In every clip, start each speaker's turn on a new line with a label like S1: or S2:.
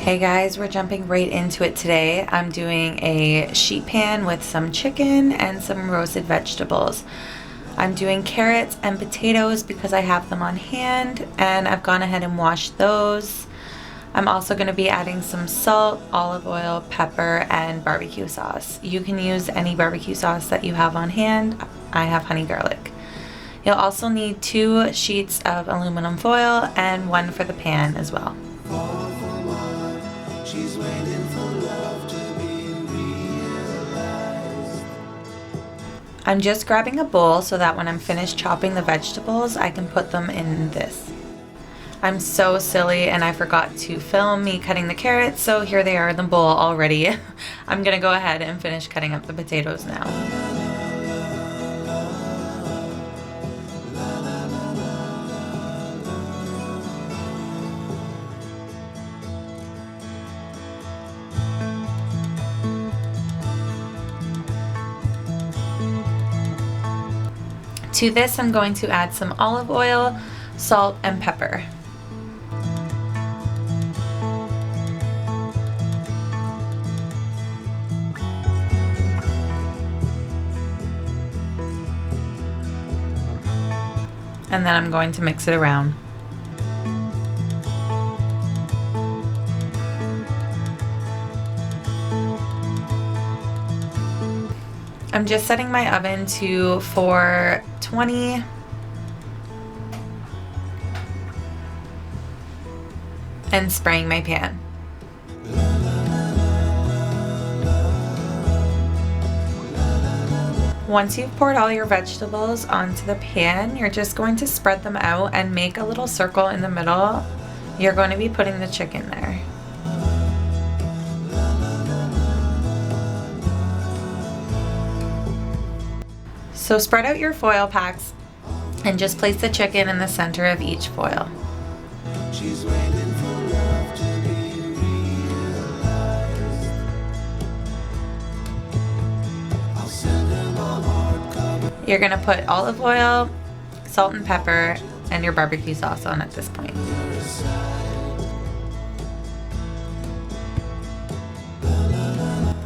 S1: Hey guys, we're jumping right into it today. I'm doing a sheet pan with some chicken and some roasted vegetables. I'm doing carrots and potatoes because I have them on hand and I've gone ahead and washed those. I'm also going to be adding some salt, olive oil, pepper, and barbecue sauce. You can use any barbecue sauce that you have on hand. I have honey garlic. You'll also need 2 sheets of aluminum foil and 1 for the pan as well. I'm just grabbing a bowl so that when I'm finished chopping the vegetables, I can put them in this. I'm so silly and I forgot to film me cutting the carrots, so here they are in the bowl already. I'm gonna go ahead and finish cutting up the potatoes now. To this, I'm going to add some olive oil, salt, and pepper. And then I'm going to mix it around. I'm just setting my oven to 420. And spraying my pan. Once you've poured all your vegetables onto the pan, you're just going to spread them out and make a little circle in the middle. You're going to be putting the chicken there. So spread out your foil packs and just place the chicken in the center of each foil. She's waiting for love to be realized. I'll send her my heart cover. You're gonna put olive oil, salt and pepper, and your barbecue sauce on at this point.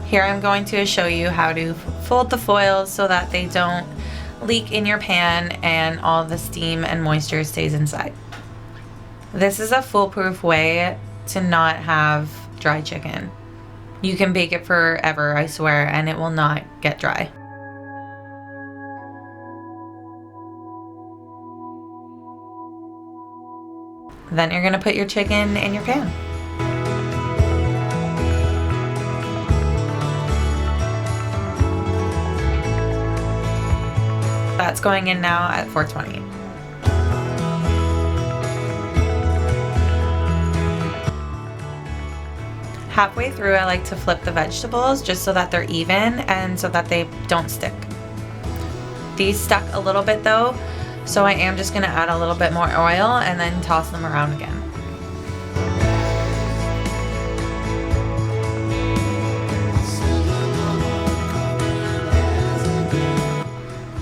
S1: Here I'm going to show you how to fold the foils so that they don't leak in your pan and all the steam and moisture stays inside. This is a foolproof way to not have dry chicken. You can bake it forever, I swear, and it will not get dry. Then you're gonna put your chicken in your pan. That's going in now at 420. Halfway through, I like to flip the vegetables just so that they're even and so that they don't stick. These stuck a little bit though, so I am just gonna add a little bit more oil and then toss them around again.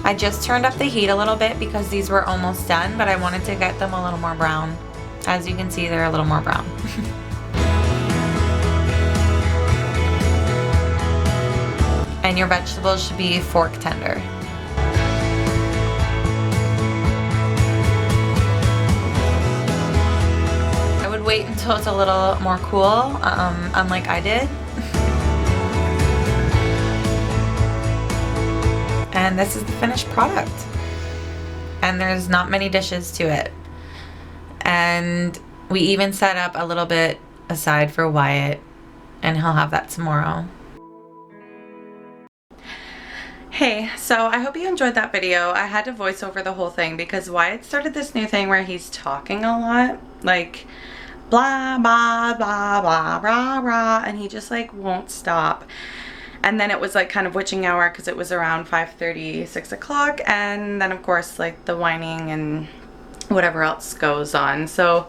S1: I just turned up the heat a little bit because these were almost done, but I wanted to get them a little more brown. As you can see, they're a little more brown. And your vegetables should be fork tender. I would wait until it's a little more cool, unlike I did. And this is the finished product. And there's not many dishes to it. And we even set up a little bit aside for Wyatt, and he'll have that tomorrow. Hey, so I hope you enjoyed that video. I had to voice over the whole thing because Wyatt started this new thing where he's talking a lot, like blah, blah, blah, blah, rah, rah, and he just like won't stop. And then it was like kind of witching hour because it was around 5:30, 6 o'clock. And then of course like the whining and whatever else goes on. So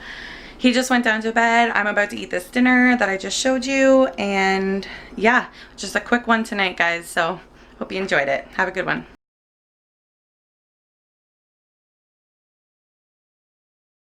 S1: he just went down to bed. I'm about to eat this dinner that I just showed you. And yeah, just a quick one tonight, guys. So hope you enjoyed it. Have a good one.